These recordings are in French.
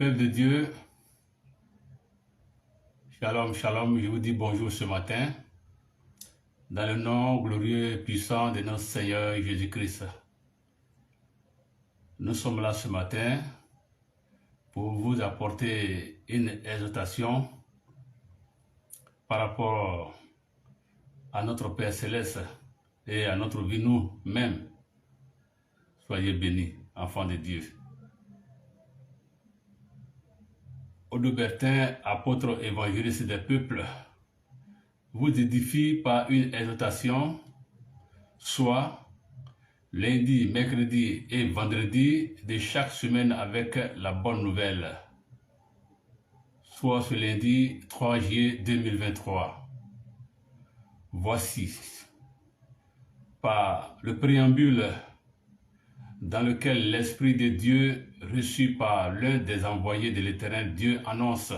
Peuple de Dieu, shalom, shalom, je vous dis bonjour ce matin, dans le nom glorieux et puissant de notre Seigneur Jésus-Christ. Nous sommes là ce matin pour vous apporter une exhortation par rapport à notre Père Céleste et à notre vie nous-mêmes. Soyez bénis, enfants de Dieu. Audobertin, apôtre évangéliste des peuples, vous édifie par une exhortation, soit lundi, mercredi et vendredi de chaque semaine avec la bonne nouvelle, soit ce lundi 3 juillet 2023. Voici, par le préambule dans lequel l'Esprit de Dieu, reçu par l'un des envoyés de l'Éternel Dieu, annonce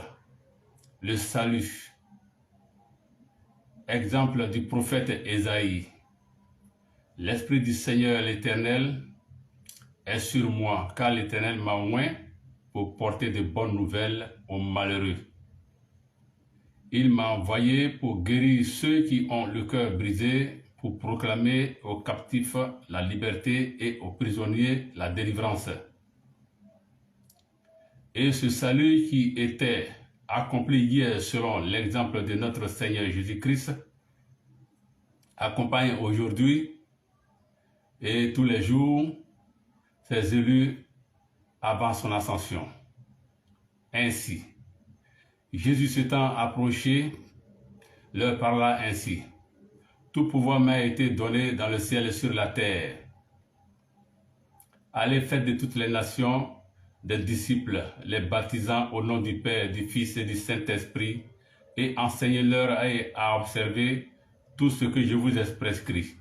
le salut. Exemple du prophète Ésaïe. L'Esprit du Seigneur l'Éternel est sur moi, car l'Éternel m'a oint pour porter de bonnes nouvelles aux malheureux. Il m'a envoyé pour guérir ceux qui ont le cœur brisé, pour proclamer aux captifs la liberté et aux prisonniers la délivrance. Et ce salut qui était accompli hier selon l'exemple de notre Seigneur Jésus-Christ accompagne aujourd'hui et tous les jours ses élus avant son ascension. Ainsi, Jésus s'étant approché, leur parla ainsi. Tout pouvoir m'a été donné dans le ciel et sur la terre. Allez, faites de toutes les nations des disciples, les baptisant au nom du Père, du Fils et du Saint-Esprit, et enseignez-leur à observer tout ce que je vous ai prescrit.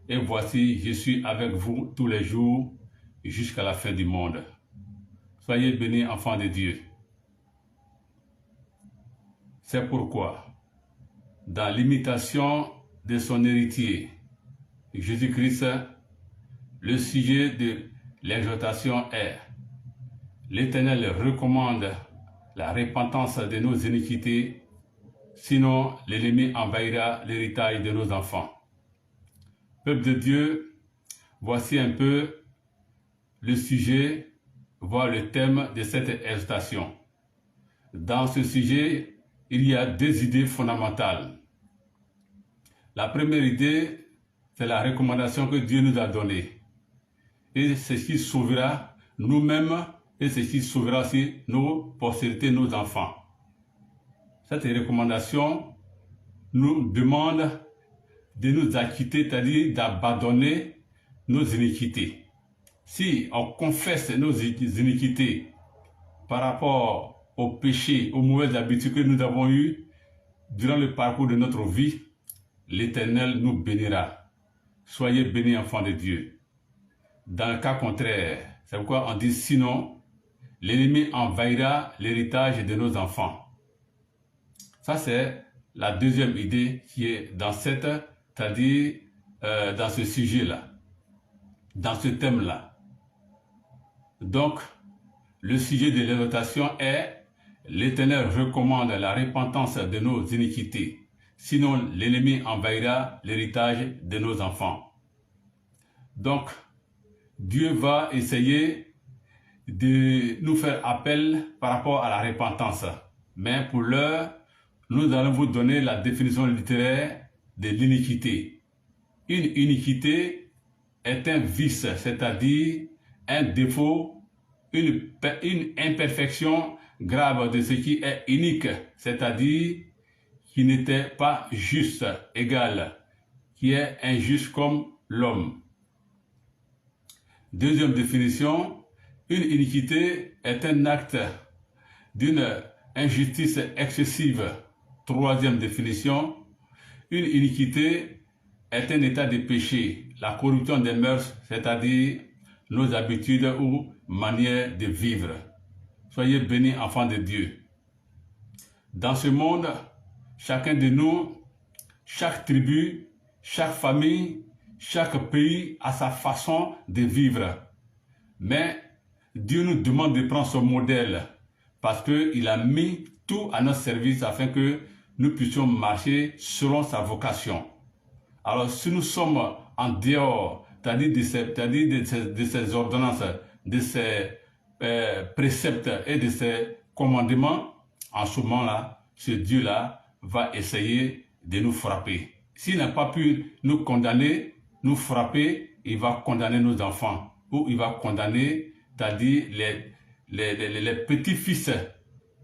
Et voici, je suis avec vous tous les jours jusqu'à la fin du monde. Soyez bénis, enfants de Dieu. C'est pourquoi, dans l'imitation de son héritier, Jésus-Christ, le sujet de l'exhortation est: l'Éternel recommande la repentance de nos iniquités, sinon l'ennemi envahira l'héritage de nos enfants. Peuple de Dieu, voici un peu le sujet, voire le thème de cette exhortation. Dans ce sujet, il y a deux idées fondamentales. La première idée, c'est la recommandation que Dieu nous a donnée. Et c'est ce qui sauvera nous-mêmes et c'est ce qui sauvera aussi nos postérités, nos enfants. Cette recommandation nous demande de nous acquitter, c'est-à-dire d'abandonner nos iniquités. Si on confesse nos iniquités par rapport aux péchés, aux mauvaises habitudes que nous avons eues durant le parcours de notre vie, l'Éternel nous bénira. Soyez bénis, enfants de Dieu. Dans le cas contraire, c'est pourquoi on dit sinon, l'ennemi envahira l'héritage de nos enfants. Ça, c'est la deuxième idée qui est dans cette, c'est-à-dire dans ce sujet-là, dans ce thème-là. Donc, le sujet de l'exhortation est: l'Éternel recommande la repentance de nos iniquités. Sinon, l'ennemi envahira l'héritage de nos enfants. Donc, Dieu va essayer de nous faire appel par rapport à la repentance. Mais pour l'heure, nous allons vous donner la définition littéraire de l'iniquité. Une iniquité est un vice, c'est-à-dire un défaut, une imperfection grave de ce qui est unique, c'est-à-dire qui n'était pas juste, égal, qui est injuste comme l'homme. Deuxième définition, une iniquité est un acte d'une injustice excessive. Troisième définition, une iniquité est un état de péché, la corruption des mœurs, c'est-à-dire nos habitudes ou manières de vivre. Soyez bénis, enfants de Dieu. Dans ce monde, chacun de nous, chaque tribu, chaque famille, chaque pays a sa façon de vivre. Mais Dieu nous demande de prendre son modèle parce qu'il a mis tout à notre service afin que nous puissions marcher selon sa vocation. Alors, si nous sommes en dehors, c'est-à-dire de ces ordonnances, de ces préceptes et de ces commandements, en ce moment-là, ce Dieu-là va essayer de nous frapper. S'il n'a pas pu nous condamner, nous frapper, il va condamner nos enfants, ou il va condamner, c'est-à-dire les petits-fils,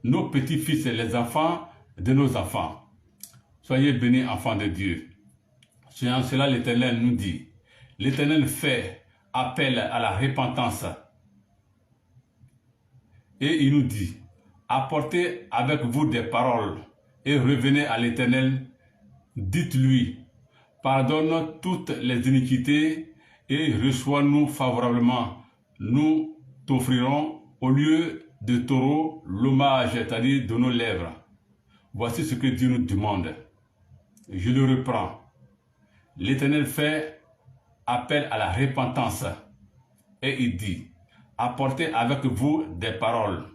nos petits-fils, les enfants de nos enfants. Soyez bénis, enfants de Dieu. C'est en cela l'Éternel nous dit. L'Éternel fait appel à la repentance. Et il nous dit, apportez avec vous des paroles et revenez à l'Éternel. Dites-lui, pardonne toutes les iniquités et reçois-nous favorablement. Nous t'offrirons au lieu de taureau l'hommage, c'est-à-dire de nos lèvres. Voici ce que Dieu nous demande. Je le reprends. L'Éternel fait appel à la repentance et il dit, apportez avec vous des paroles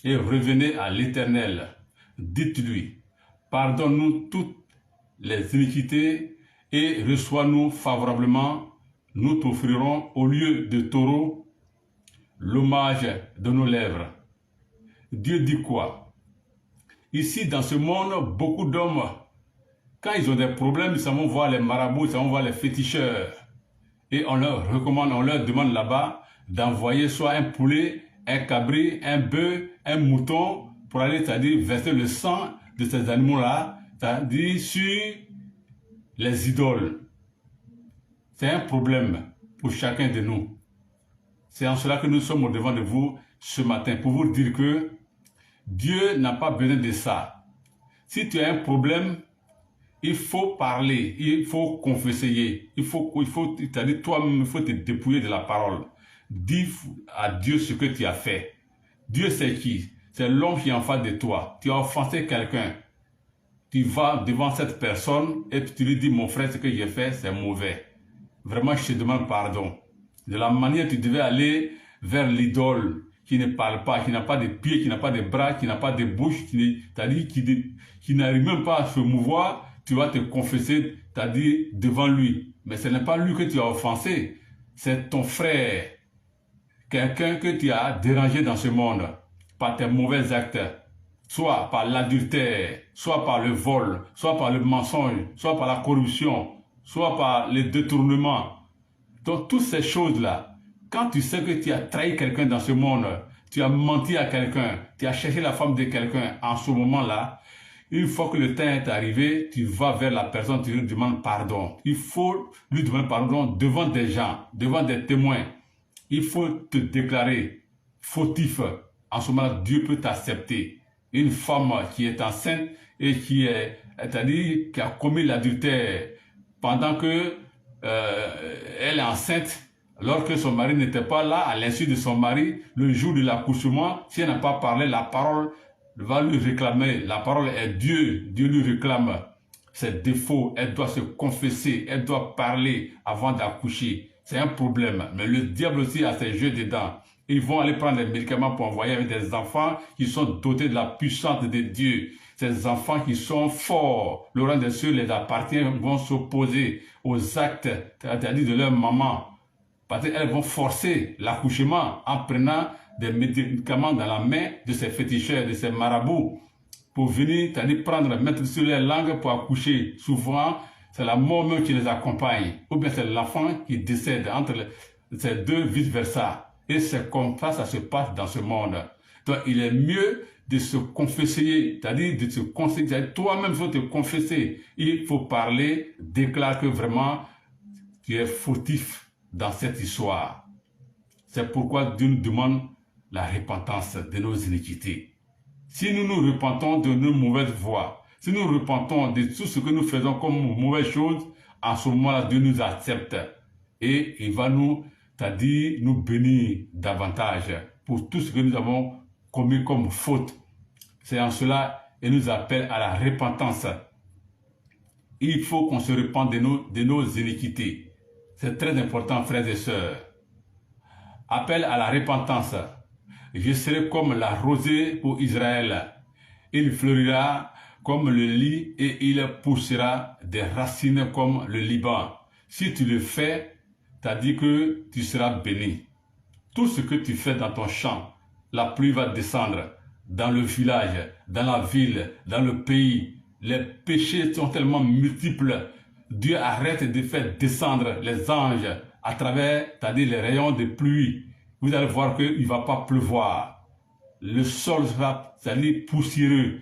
et revenez à l'Éternel. Dites-lui, pardonne-nous toutes les iniquités et reçois-nous favorablement. Nous t'offrirons au lieu de taureau l'hommage de nos lèvres. Dieu dit quoi? Ici, dans ce monde, beaucoup d'hommes, quand ils ont des problèmes, ils s'en vont voir les marabouts, ils s'en vont voir les féticheurs. Et on leur recommande, on leur demande là-bas d'envoyer soit un poulet, un cabri, un bœuf, un mouton, pour aller, c'est-à-dire verser le sang de ces animaux-là, c'est-à-dire sur les idoles. C'est un problème pour chacun de nous. C'est en cela que nous sommes au devant de vous ce matin, pour vous dire que Dieu n'a pas besoin de ça. Si tu as un problème, il faut parler, il faut confesser, c'est-à-dire toi-même, il faut te dépouiller de la parole. Dis à Dieu ce que tu as fait. Dieu c'est qui? C'est l'homme qui est en face de toi. Tu as offensé quelqu'un. Tu vas devant cette personne et tu lui dis, mon frère, ce que j'ai fait, c'est mauvais. Vraiment, je te demande pardon. De la manière tu devais aller vers l'idole qui ne parle pas, qui n'a pas de pieds, qui n'a pas de bras, qui n'a pas de bouche, c'est-à-dire qui n'arrive même pas à se mouvoir, tu vas te confesser, c'est-à-dire devant lui. Mais ce n'est pas lui que tu as offensé, c'est ton frère, quelqu'un que tu as dérangé dans ce monde par tes mauvais actes, soit par l'adultère, soit par le vol, soit par le mensonge, soit par la corruption, soit par le détournement. Donc toutes ces choses-là, quand tu sais que tu as trahi quelqu'un dans ce monde, tu as menti à quelqu'un, tu as cherché la femme de quelqu'un, en ce moment-là, une fois que le temps est arrivé, tu vas vers la personne, tu lui demandes pardon. Il faut lui demander pardon devant des gens, devant des témoins. Il faut te déclarer fautif. En ce moment-là, Dieu peut t'accepter. Une femme qui est enceinte et qui est, c'est-à-dire qui a commis l'adultère pendant que elle est enceinte, lorsque son mari n'était pas là, à l'insu de son mari, le jour de l'accouchement, si elle n'a pas parlé, la parole va lui réclamer. La parole est Dieu. Dieu lui réclame ses défauts. Elle doit se confesser. Elle doit parler avant d'accoucher. C'est un problème. Mais le diable aussi a ses jeux dedans. Ils vont aller prendre des médicaments pour envoyer avec des enfants qui sont dotés de la puissance de Dieu. Ces enfants qui sont forts, le rang des cieux les appartient, vont s'opposer aux actes, c'est-à-dire de leur maman. Parce qu'elles vont forcer l'accouchement en prenant des médicaments dans la main de ces féticheurs, de ces marabouts, pour venir, c'est-à-dire prendre, mettre sur leur langue pour accoucher. Souvent, c'est la mort même qui les accompagne, ou bien c'est l'enfant qui décède entre ces deux, vice-versa. Et c'est comme ça se passe dans ce monde. Donc, il est mieux de se confesser, c'est-à-dire de se conseiller. Toi-même, il faut te confesser. Il faut parler, déclare que vraiment, tu es fautif dans cette histoire. C'est pourquoi Dieu nous demande la repentance de nos iniquités. Si nous nous repentons de nos mauvaises voies, si nous repentons de tout ce que nous faisons comme mauvaise chose, en ce moment-là, Dieu nous accepte. Et il va nous, c'est-à-dire nous bénir davantage pour tout ce que nous avons commis comme faute. C'est en cela qu'il nous appelle à la repentance. Il faut qu'on se repente de nos iniquités. C'est très important, frères et sœurs. Appel à la repentance. Je serai comme la rosée pour Israël. Il fleurira comme le lit et il poussera des racines comme le Liban. Si tu le fais, t'as dit que tu seras béni. Tout ce que tu fais dans ton champ, la pluie va descendre dans le village, dans la ville, dans le pays. Les péchés sont tellement multiples. Dieu arrête de faire descendre les anges à travers, c'est-à-dire les rayons de pluie. Vous allez voir qu'il ne va pas pleuvoir. Le sol sera, c'est-à-dire poussiéreux.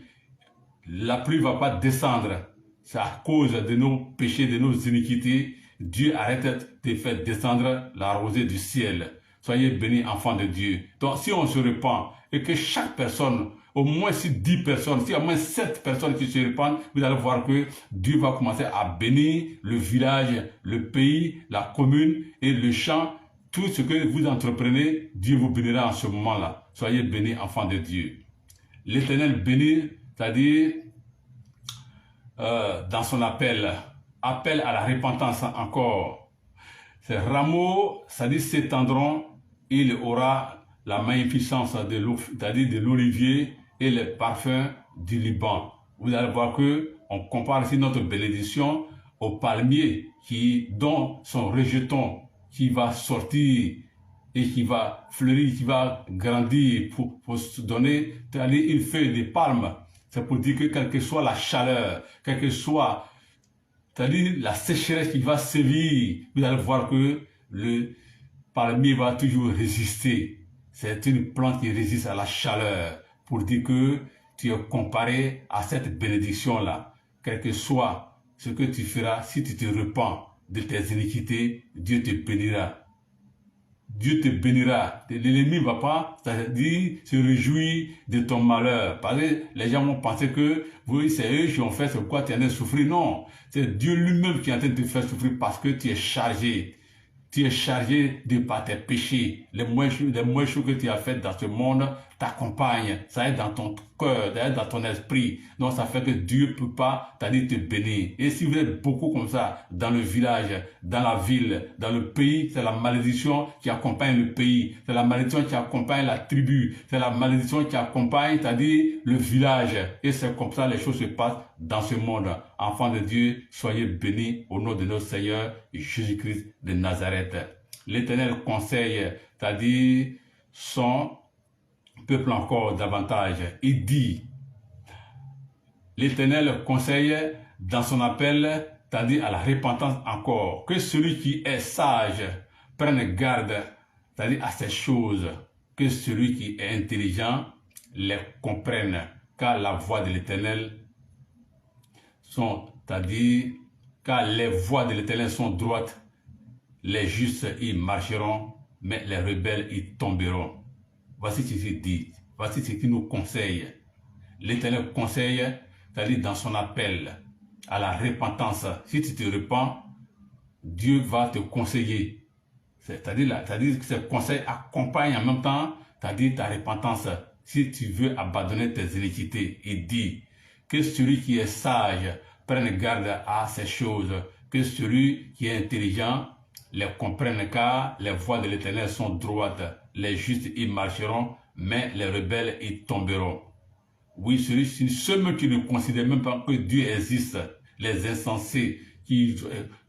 La pluie ne va pas descendre. C'est à cause de nos péchés, de nos iniquités. Dieu arrête de faire descendre la rosée du ciel. Soyez bénis, enfants de Dieu. Donc, si on se repent et que chaque personne, au moins si 10 personnes, s'il y a au moins 7 personnes qui se repentent, vous allez voir que Dieu va commencer à bénir le village, le pays, la commune et le champ. Tout ce que vous entreprenez, Dieu vous bénira en ce moment-là. Soyez bénis, enfants de Dieu. L'Éternel bénit, c'est-à-dire dans son appel à la repentance encore. Ces rameaux, c'est-à-dire s'étendront, il aura la magnificence de l'olivier et les parfums du Liban. Vous allez voir que on compare ici notre bénédiction au palmier dont son rejeton qui va sortir et qui va fleurir, qui va grandir pour se donner, c'est-à-dire une feuille de palme. C'est pour dire que quelle que soit la chaleur, quelle que soit, c'est-à-dire la sécheresse qui va sévir, vous allez voir que le palmier va toujours résister. C'est une plante qui résiste à la chaleur pour dire que tu es comparé à cette bénédiction-là. Quel que soit ce que tu feras, si tu te repens de tes iniquités, Dieu te bénira. Dieu te bénira. L'ennemi ne va pas, c'est-à-dire, se réjouir de ton malheur. Parce que les gens vont penser que, oui, c'est eux qui ont fait ce quoi tu es en train de souffrir. Non, c'est Dieu lui-même qui est en train de te faire souffrir parce que tu es chargé. Tu es chargé de par tes péchés. Les moins choses que tu as faites dans ce monde t'accompagnent. Ça est dans ton cœur, ça est dans ton esprit. Donc ça fait que Dieu ne peut pas, c'est-à-dire te bénir. Et si vous êtes beaucoup comme ça, dans le village, dans la ville, dans le pays, c'est la malédiction qui accompagne le pays. C'est la malédiction qui accompagne la tribu. C'est la malédiction qui accompagne, c'est-à-dire le village. Et c'est comme ça que les choses se passent dans ce monde. Enfants de Dieu, soyez bénis au nom de notre Seigneur Jésus-Christ de Nazareth. L'Éternel conseille, c'est-à-dire son peuple encore davantage. Il dit, l'Éternel conseille dans son appel, c'est-à-dire à la repentance encore, que celui qui est sage prenne garde, c'est-à-dire à ces choses, que celui qui est intelligent les comprenne, car la voix de l'Éternel c'est-à-dire, car les voies de l'Éternel sont droites, les justes y marcheront, mais les rebelles y tomberont. Voici ce qu'il dit, voici ce qu'il nous conseille. L'Éternel conseille, c'est-à-dire dans son appel à la repentance. Si tu te repens, Dieu va te conseiller. C'est-à-dire que ces conseils accompagnent en même temps, c'est-à-dire ta repentance. Si tu veux abandonner tes iniquités, il dit que celui qui est sage prenne garde à ces choses, que celui qui est intelligent les comprenne, car les voies de l'Éternel sont droites. Les justes y marcheront, mais les rebelles y tomberont. Oui, ceux qui ne considèrent même pas que Dieu existe, les insensés,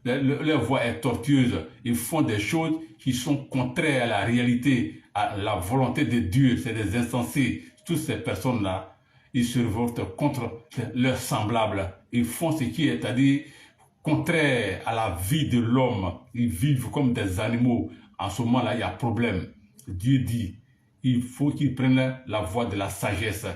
leur voie est tortueuse, ils font des choses qui sont contraires à la réalité, à la volonté de Dieu. C'est des insensés. Toutes ces personnes-là, ils se révoltent contre leurs semblables. Ils font ce qui est, c'est-à-dire, contraire à la vie de l'homme. Ils vivent comme des animaux. En ce moment-là, il y a problème. Dieu dit, il faut qu'ils prennent la voie de la sagesse.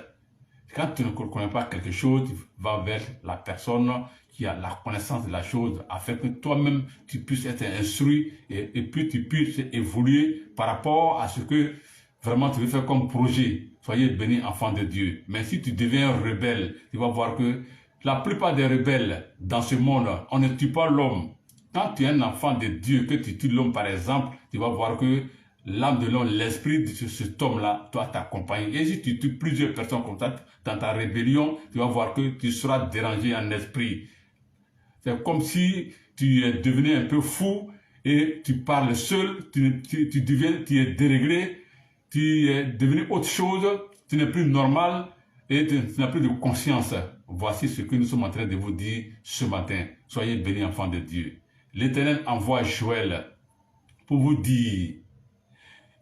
Quand tu ne connais pas quelque chose, tu vas vers la personne qui a la connaissance de la chose, afin que toi-même, tu puisses être instruit et puis tu puisses évoluer par rapport à ce que vraiment tu veux faire comme projet. Soyez bénis, enfants de Dieu. Mais si tu deviens rebelle, tu vas voir que la plupart des rebelles dans ce monde, on ne tue pas l'homme. Quand tu es un enfant de Dieu, que tu tues l'homme par exemple, tu vas voir que l'âme de l'homme, l'esprit de cet homme-là, doit t'accompagner. Et si tu tues plusieurs personnes comme ça, dans ta rébellion, tu vas voir que tu seras dérangé en esprit. C'est comme si tu es devenu un peu fou et tu parles seul, tu es déréglé tu es devenu autre chose, tu n'es plus normal et tu n'as plus de conscience. Voici ce que nous sommes en train de vous dire ce matin. Soyez bénis, enfants de Dieu. L'Éternel envoie Joël pour vous dire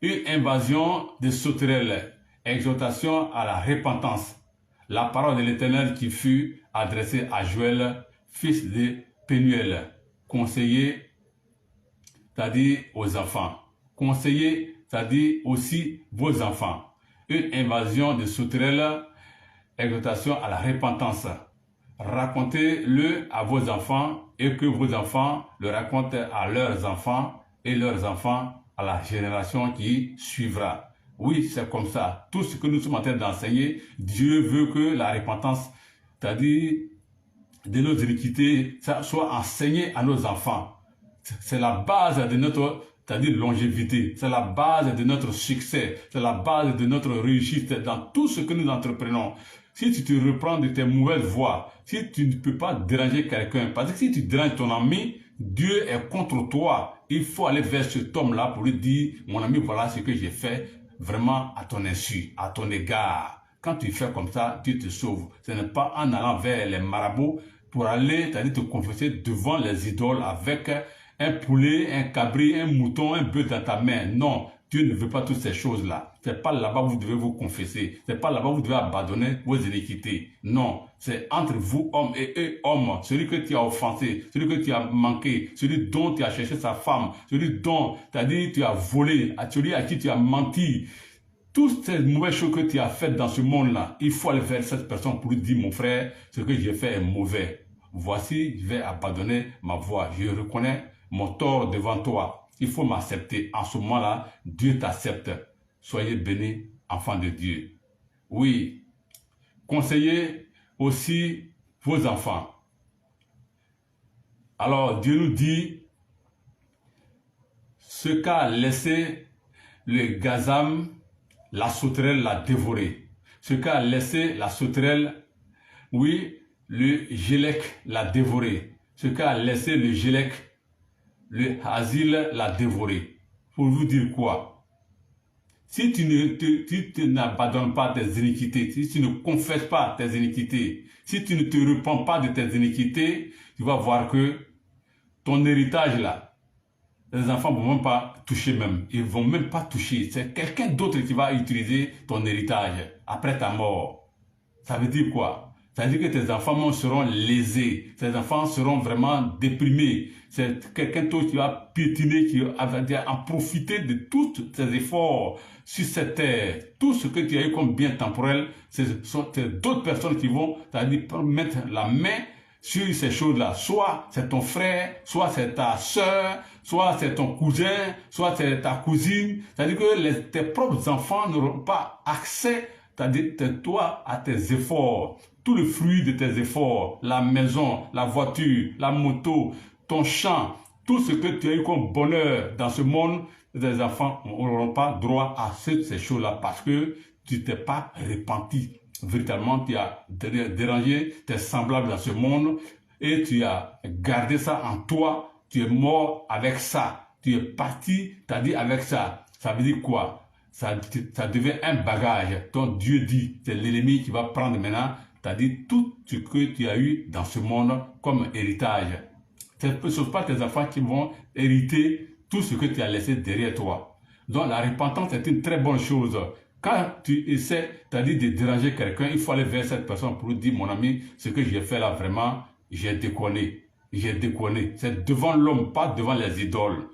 une invasion de sauterelles, exhortation à la repentance. La parole de l'Éternel qui fut adressée à Joël, fils de Pénuel, conseiller, c'est-à-dire aux enfants. Conseiller, c'est-à-dire aussi vos enfants. Une invasion de sauterelles, exhortation à la repentance. Racontez-le à vos enfants et que vos enfants le racontent à leurs enfants et leurs enfants à la génération qui suivra. Oui, c'est comme ça. Tout ce que nous sommes en train d'enseigner, Dieu veut que la repentance, c'est-à-dire de nos iniquités, ça soit enseigné à nos enfants. C'est la base de notre, c'est-à-dire longévité. C'est la base de notre succès. C'est la base de notre réussite dans tout ce que nous entreprenons. Si tu te reprends de tes mauvaises voies, si tu ne peux pas déranger quelqu'un, parce que si tu déranges ton ami, Dieu est contre toi. Il faut aller vers cet homme-là pour lui dire, mon ami, voilà ce que j'ai fait vraiment à ton insu, à ton égard. Quand tu fais comme ça, Dieu te sauve. Ce n'est pas en allant vers les marabouts pour aller, c'est-à-dire te confesser devant les idoles avec un poulet, un cabri, un mouton, un bœuf dans ta main. Non, Dieu ne veut pas toutes ces choses-là. C'est pas là-bas que vous devez vous confesser. C'est pas là-bas que vous devez abandonner vos iniquités. Non, c'est entre vous, hommes, et eux, hommes. Celui que tu as offensé, celui que tu as manqué, celui dont tu as cherché sa femme, celui dont tu as dit tu as volé, celui à qui tu as menti. Toutes ces mauvaises choses que tu as faites dans ce monde-là, il faut aller vers cette personne pour lui dire, mon frère, ce que j'ai fait est mauvais. Voici, je vais abandonner ma voie. Je reconnais mon tort devant toi. Il faut m'accepter. En ce moment-là, Dieu t'accepte. Soyez bénis, enfants de Dieu. Oui, conseillez aussi vos enfants. Alors, Dieu nous dit, ce qu'a laissé le gazam, la sauterelle l'a dévoré. Ce qu'a laissé la sauterelle, oui, le gélec l'a dévoré. Ce qu'a laissé le gélec, le asile l'a dévoré. Pour vous dire quoi? Si tu n'abandonnes pas tes iniquités, si tu ne confesses pas tes iniquités, si tu ne te repens pas de tes iniquités, tu vas voir que ton héritage là, les enfants ne vont même pas toucher même. Ils ne vont même pas toucher. C'est quelqu'un d'autre qui va utiliser ton héritage après ta mort. Ça veut dire quoi? Ça veut dire que tes enfants seront lésés. Tes enfants seront vraiment déprimés. C'est quelqu'un d'autre qui va piétiner, qui va en profiter de tous tes efforts sur cette terre. Tout ce que tu as eu comme bien temporel, ce sont d'autres personnes qui vont, c'est-à-dire mettre la main sur ces choses-là. Soit c'est ton frère, soit c'est ta soeur, soit c'est ton cousin, soit c'est ta cousine. C'est-à-dire que tes propres enfants n'auront pas accès, c'est-à-dire toi, à tes efforts. Tout le fruit de tes efforts, la maison, la voiture, la moto, ton champ, tout ce que tu as eu comme bonheur dans ce monde, tes enfants n'auront pas droit à ces choses-là parce que tu t'es pas repenti. Véritablement, tu as dérangé tes semblables dans ce monde et tu as gardé ça en toi. Tu es mort avec ça. Tu es parti, tu as dit avec ça. Ça veut dire quoi? Ça devient un bagage dont Dieu dit, c'est l'ennemi qui va prendre maintenant, c'est-à-dire tout ce que tu as eu dans ce monde comme héritage. Ce ne sont pas tes enfants qui vont hériter tout ce que tu as laissé derrière toi. Donc la repentance est une très bonne chose. Quand tu essaies, c'est-à-dire de déranger quelqu'un, il faut aller vers cette personne pour lui dire, mon ami, ce que j'ai fait là, vraiment, j'ai déconné. J'ai déconné. C'est devant l'homme, pas devant les idoles.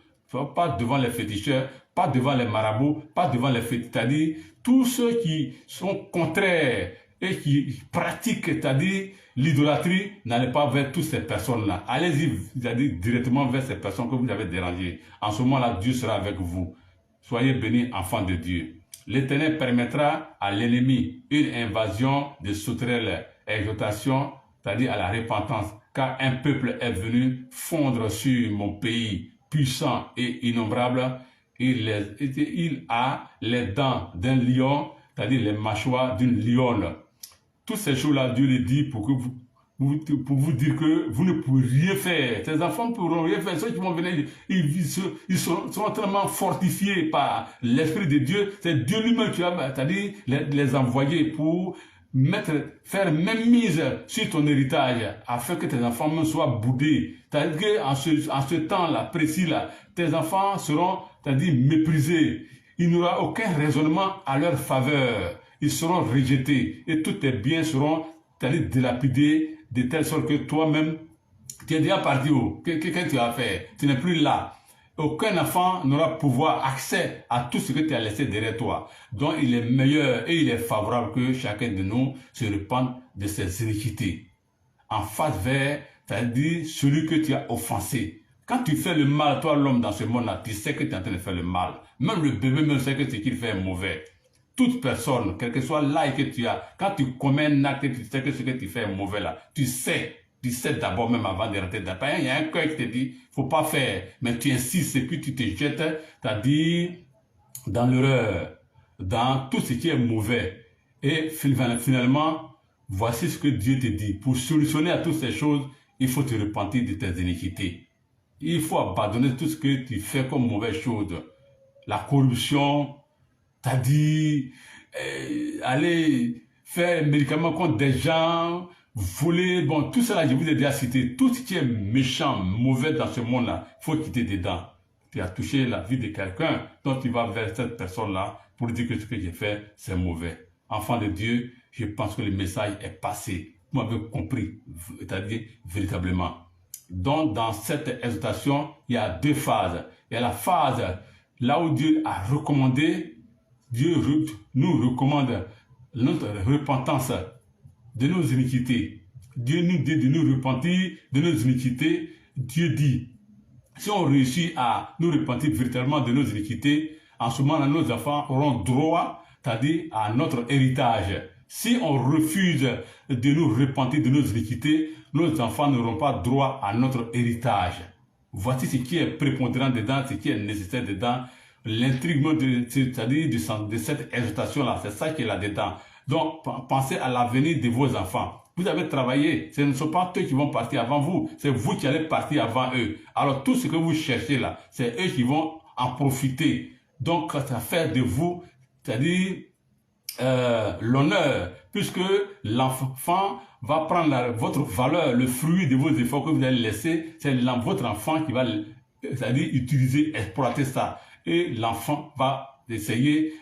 Pas devant les féticheurs, pas devant les marabouts, pas devant les féticheurs. C'est-à-dire, tous ceux qui sont contraires et qui pratiquent, c'est-à-dire l'idolâtrie, n'allez pas vers toutes ces personnes-là. Allez-y, c'est-à-dire directement vers ces personnes que vous avez dérangées. En ce moment-là, Dieu sera avec vous. Soyez bénis, enfants de Dieu. L'Éternel permettra à l'ennemi une invasion de sauterelles, exhortation, c'est-à-dire à la repentance, car un peuple est venu fondre sur mon pays, puissant et innombrable. Il a les dents d'un lion, c'est-à-dire les mâchoires d'une lionne. Toutes ces choses-là, Dieu les dit pour que vous pour vous dire que vous ne pouvez rien faire. Tes enfants ne pourront rien faire. Ceux qui vont venir, ils seront tellement fortifiés par l'Esprit de Dieu. C'est Dieu lui-même qui va, c'est-à-dire les envoyer pour faire même mise sur ton héritage, afin que tes enfants même soient boudés. C'est-à-dire qu'en ce temps-là, précis-là, tes enfants seront, c'est-à-dire méprisés. Il n'y aura aucun raisonnement à leur faveur. Ils seront rejetés et tous tes biens seront, c'est-à-dire dilapidés de telle sorte que toi-même, tu es déjà parti où? Qu'est-ce que tu as fait? Tu n'es plus là. Aucun enfant n'aura pouvoir accès à tout ce que tu as laissé derrière toi. Donc il est meilleur et il est favorable que chacun de nous se repente de ses iniquités. En face vers, c'est-à-dire celui que tu as offensé. Quand tu fais le mal, toi l'homme dans ce monde-là, tu sais que tu es en train de faire le mal. Même le bébé même sait que ce qu'il fait est mauvais. Toute personne, quel que soit l'âge que tu as, quand tu commets un acte, tu sais que ce que tu fais est mauvais là. Tu sais d'abord même avant de rentrer dedans. Il y a un cœur qui te dit, faut pas faire, mais tu insistes et puis tu te jettes, c'est-à-dire dans l'erreur, dans tout ce qui est mauvais. Et finalement, voici ce que Dieu te dit. Pour solutionner à toutes ces choses, il faut te repentir de tes iniquités. Il faut abandonner tout ce que tu fais comme mauvaise chose. La corruption, c'est-à-dire aller faire médicaments contre des gens, voler, bon, tout cela, je vous ai déjà cité. Tout ce qui est méchant, mauvais dans ce monde-là, il faut quitter dedans. Tu as touché la vie de quelqu'un, donc tu vas vers cette personne-là pour dire que ce que j'ai fait, c'est mauvais. Enfant de Dieu, je pense que le message est passé. Vous m'avez compris, c'est-à-dire véritablement. Donc, dans cette exhortation, il y a deux phases. Il y a la phase là où Dieu a recommandé, Dieu nous recommande notre repentance de nos iniquités. Dieu nous dit de nous repentir de nos iniquités. Dieu dit, si on réussit à nous repentir véritablement de nos iniquités, en ce moment-là, nos enfants auront droit, c'est-à-dire à notre héritage. Si on refuse de nous repentir de nos iniquités, nos enfants n'auront pas droit à notre héritage. Voici ce qui est prépondérant dedans, ce qui est nécessaire dedans. L'intrigue c'est-à-dire de cette exhortation-là, c'est ça qui est là-dedans. Donc, pensez à l'avenir de vos enfants. Vous avez travaillé, ce ne sont pas eux qui vont partir avant vous, c'est vous qui allez partir avant eux. Alors, tout ce que vous cherchez là, c'est eux qui vont en profiter. Donc, ça fait de vous, c'est-à-dire l'honneur, puisque l'enfant va prendre votre valeur, le fruit de vos efforts que vous allez laisser, c'est votre enfant qui va, c'est-à-dire utiliser, exploiter ça. Et l'enfant va essayer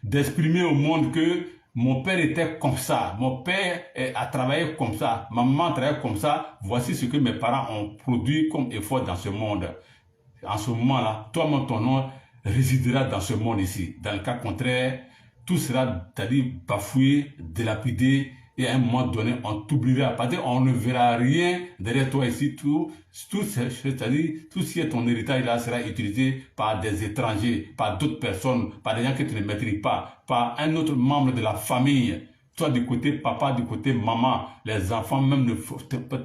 d'exprimer au monde que mon père était comme ça, mon père a travaillé comme ça, maman a travaillé comme ça, voici ce que mes parents ont produit comme effort dans ce monde. En ce moment-là, toi-même, ton nom résidera dans ce monde ici. Dans le cas contraire, tout sera, c'est-à-dire bafoué, dilapidé, et à un moment donné, on t'oubliera. Parce qu'on ne verra rien derrière toi ici. C'est-à-dire, tout ce qui est ton héritage là sera utilisé par des étrangers, par d'autres personnes, par des gens que tu ne maîtrises pas, par un autre membre de la famille. Soit du côté papa, du côté maman, les enfants, même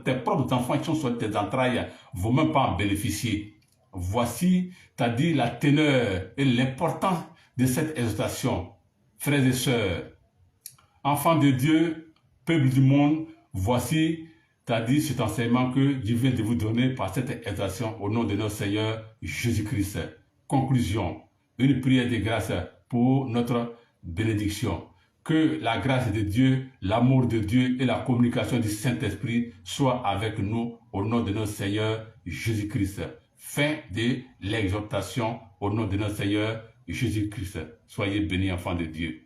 tes propres enfants qui sont sur tes entrailles, ne vont même pas en bénéficier. Voici, c'est-à-dire la teneur et l'importance de cette exhortation. Frères et sœurs, enfants de Dieu, peuple du monde, voici, c'est-à-dire cet enseignement que je viens de vous donner par cette exhortation au nom de notre Seigneur Jésus-Christ. Conclusion, une prière de grâce pour notre bénédiction. Que la grâce de Dieu, l'amour de Dieu et la communication du Saint-Esprit soient avec nous au nom de notre Seigneur Jésus-Christ. Fin de l'exhortation au nom de notre Seigneur Jésus-Christ. Soyez bénis, enfants de Dieu.